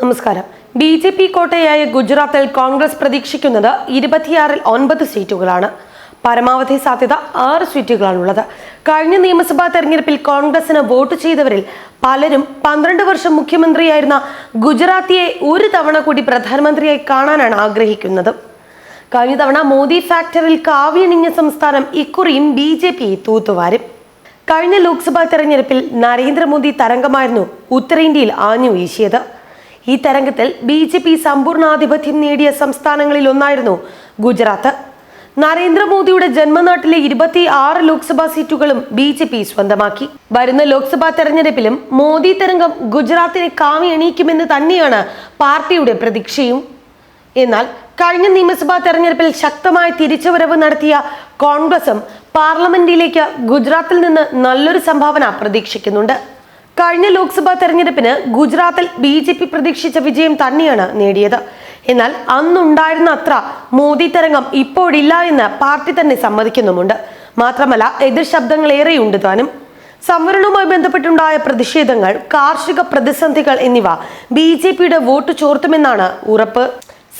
നമസ്കാരം. ബി.ജെ.പി കോട്ടയായ ഗുജറാത്തിൽ കോൺഗ്രസ് പ്രതീക്ഷിക്കുന്നത് 26-ൽ 9 സീറ്റുകളാണ്. പരമാവധി സാധ്യത 6 സീറ്റുകളാണുള്ളത്. കഴിഞ്ഞ നിയമസഭാ തെരഞ്ഞെടുപ്പിൽ കോൺഗ്രസിന് വോട്ട് ചെയ്തവരിൽ പലരും 12 വർഷം മുഖ്യമന്ത്രിയായിരുന്ന ഗുജറാത്തിയെ ഒരു തവണ കൂടി പ്രധാനമന്ത്രിയായി കാണാനാണ് ആഗ്രഹിക്കുന്നത്. കഴിഞ്ഞ തവണ മോദി ഫാക്ടറിൽ കാവ്യണിഞ്ഞ സംസ്ഥാനം ഇക്കുറിയും ബി.ജെ.പി തൂത്തുവാരും. കഴിഞ്ഞ ലോക്സഭാ തെരഞ്ഞെടുപ്പിൽ നരേന്ദ്രമോദി തരംഗമായിരുന്നു ഉത്തരേന്ത്യയിൽ ആഞ്ഞു വീശിയത്. ഈ തരംഗത്തിൽ ബി.ജെ.പി സമ്പൂർണ്ണാധിപത്യം നേടിയ സംസ്ഥാനങ്ങളിൽ ഒന്നായിരുന്നു ഗുജറാത്ത്. നരേന്ദ്രമോദിയുടെ ജന്മനാട്ടിലെ 26 ലോക്സഭാ സീറ്റുകളും ബി.ജെ.പി സ്വന്തമാക്കി. വരുന്ന ലോക്സഭാ തെരഞ്ഞെടുപ്പിലും മോദി തരംഗം ഗുജറാത്തിനെ കാവ്യണിയിക്കുമെന്ന് തന്നെയാണ് പാർട്ടിയുടെ പ്രതീക്ഷയും. എന്നാൽ കഴിഞ്ഞ നിയമസഭാ തെരഞ്ഞെടുപ്പിൽ ശക്തമായ തിരിച്ചുവരവ് നടത്തിയ കോൺഗ്രസും പാർലമെന്റിലേക്ക് ഗുജറാത്തിൽ നിന്ന് നല്ലൊരു സംഭാവന പ്രതീക്ഷിക്കുന്നുണ്ട്. കഴിഞ്ഞ ലോക്സഭാ തെരഞ്ഞെടുപ്പിന് ഗുജറാത്തിൽ ബി.ജെ.പി പ്രതീക്ഷിച്ച വിജയം തന്നെയാണ് നേടിയത്. എന്നാൽ അന്നുണ്ടായിരുന്ന അത്ര മോദി തരംഗം ഇപ്പോഴില്ല എന്ന് പാർട്ടി തന്നെ സമ്മതിക്കുന്നുമുണ്ട്. മാത്രമല്ല, എതിർ ശബ്ദങ്ങൾ ഏറെയുണ്ട് താനും. സംവരണവുമായി ബന്ധപ്പെട്ടുണ്ടായ പ്രതിഷേധങ്ങൾ, കാർഷിക പ്രതിസന്ധികൾ എന്നിവ ബി.ജെ.പിയുടെ വോട്ട് ചോർത്തുമെന്നാണ് ഉറപ്പ്.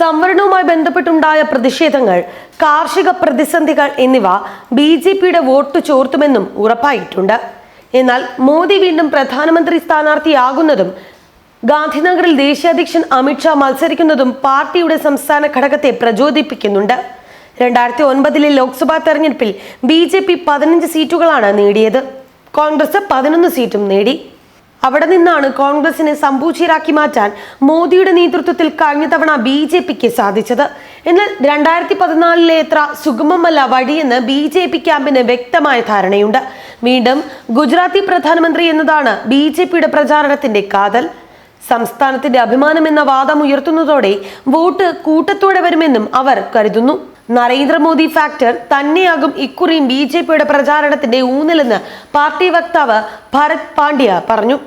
സംവരണവുമായി ബന്ധപ്പെട്ടുണ്ടായ പ്രതിഷേധങ്ങൾ, കാർഷിക പ്രതിസന്ധികൾ എന്നിവ ബി.ജെ.പിയുടെ വോട്ട് ചോർത്തുമെന്നും ഉറപ്പായിട്ടുണ്ട്. എന്നാൽ മോദി വീണ്ടും പ്രധാനമന്ത്രി സ്ഥാനാർത്ഥിയാകുന്നതും ഗാന്ധിനഗറിൽ ദേശീയ അധ്യക്ഷൻ അമിത്ഷാ മത്സരിക്കുന്നതും പാർട്ടിയുടെ സംസ്ഥാന ഘടകത്തെ പ്രചോദിപ്പിക്കുന്നുണ്ട്. 2009-ലെ ലോക്സഭാ തെരഞ്ഞെടുപ്പിൽ ബി.ജെ.പി 15 സീറ്റുകളാണ് നേടിയത്. കോൺഗ്രസ് 11 സീറ്റും നേടി. അവിടെ നിന്നാണ് കോൺഗ്രസിനെ സമ്പൂച്ചീരാക്കി മാറ്റാൻ മോദിയുടെ നേതൃത്വത്തിൽ കഴിഞ്ഞ തവണ ബി.ജെ.പിക്ക് സാധിച്ചത്. എന്നാൽ 2014-ലെ അത്ര സുഗമമല്ല വഴിയെന്ന് ബി.ജെ.പി ക്യാമ്പിന് വ്യക്തമായ ധാരണയുണ്ട്. വീണ്ടും ഗുജറാത്തി പ്രധാനമന്ത്രി എന്നതാണ് ബി.ജെ.പിയുടെ പ്രചാരണത്തിന്റെ കാതൽ. സംസ്ഥാനത്തിന്റെ അഭിമാനം എന്ന വാദം ഉയർത്തുന്നതോടെ വോട്ട് കൂട്ടത്തോടെ വരുമെന്നും അവർ കരുതുന്നു. നരേന്ദ്രമോദി ഫാക്ടർ തന്നെയാകും ഇക്കുറിയും ബി.ജെ.പിയുടെ പ്രചാരണത്തിന്റെ ഊന്നലെന്ന് പാർട്ടി വക്താവ് ഭരത് പാണ്ഡ്യ പറഞ്ഞു.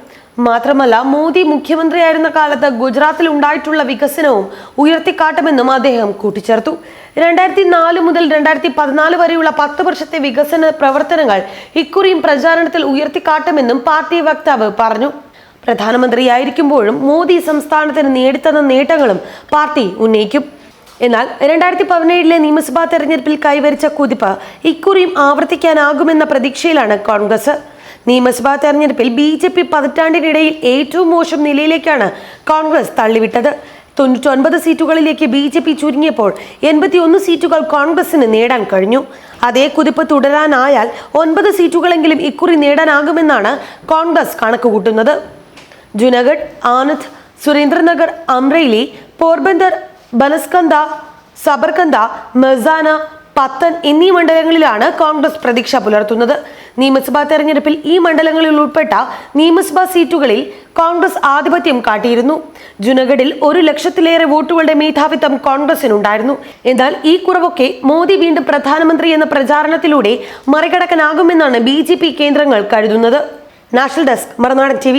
മാത്രമല്ല, മോദി മുഖ്യമന്ത്രിയായിരുന്ന കാലത്ത് ഗുജറാത്തിൽ ഉണ്ടായിട്ടുള്ള വികസനവും ഉയർത്തിക്കാട്ടുമെന്നും അദ്ദേഹം കൂട്ടിച്ചേർത്തു. 2004 മുതൽ 2014 വരെയുള്ള 10 വർഷത്തെ വികസന പ്രവർത്തനങ്ങൾ ഇക്കുറിയും പ്രചാരണത്തിൽ ഉയർത്തിക്കാട്ടുമെന്നും പാർട്ടി വക്താവ് പറഞ്ഞു. പ്രധാനമന്ത്രിയായിരിക്കുമ്പോഴും മോദി സംസ്ഥാനത്തിന് നേടിത്തന്ന നേട്ടങ്ങളും പാർട്ടി ഉന്നയിക്കും. എന്നാൽ 2017-ലെ നിയമസഭാ തെരഞ്ഞെടുപ്പിൽ കൈവരിച്ച കുതിപ്പ് ഇക്കുറിയും ആവർത്തിക്കാനാകുമെന്ന പ്രതീക്ഷയിലാണ് കോൺഗ്രസ്. നിയമസഭാ തെരഞ്ഞെടുപ്പിൽ ബി.ജെ.പി പതിറ്റാണ്ടിനിടയിൽ ഏറ്റവും മോശം നിലയിലേക്കാണ് കോൺഗ്രസ് തള്ളിവിട്ടത്. 99 സീറ്റുകളിലേക്ക് ബി.ജെ.പി ചുരുങ്ങിയപ്പോൾ 81 സീറ്റുകൾ കോൺഗ്രസിന് നേടാൻ കഴിഞ്ഞു. അതേ കുതിപ്പ് തുടരാനായാൽ 9 സീറ്റുകളെങ്കിലും ഇക്കുറി നേടാനാകുമെന്നാണ് കോൺഗ്രസ് കണക്കുകൂട്ടുന്നത്. ജുനാഗഡ്, ആനന്ദ്, സുരേന്ദ്രനഗർ, അമ്രേലി, പോർബന്ദർ, ബനസ്കന്ദ, സബർകന്ദ, മെസാന, പത്തൻ എന്നീ മണ്ഡലങ്ങളിലാണ് കോൺഗ്രസ് പ്രതീക്ഷ പുലർത്തുന്നത്. നിയമസഭാ തെരഞ്ഞെടുപ്പിൽ ഈ മണ്ഡലങ്ങളിൽ ഉൾപ്പെട്ട നിയമസഭാ സീറ്റുകളിൽ കോൺഗ്രസ് ആധിപത്യം കാട്ടിയിരുന്നു. ജുനാഗഡിൽ 1 ലക്ഷത്തിലേറെ വോട്ടുകളുടെ മേധാവിത്വം കോൺഗ്രസിനുണ്ടായിരുന്നു. എന്നാൽ ഈ കുറവൊക്കെ മോദി വീണ്ടും പ്രധാനമന്ത്രി എന്ന പ്രചാരണത്തിലൂടെ മറികടക്കാനാകുമെന്നാണ് ബി.ജെ.പി കേന്ദ്രങ്ങൾ കരുതുന്നത്. നാഷണൽ ഡെസ്ക്, മറുനാടൻ TV.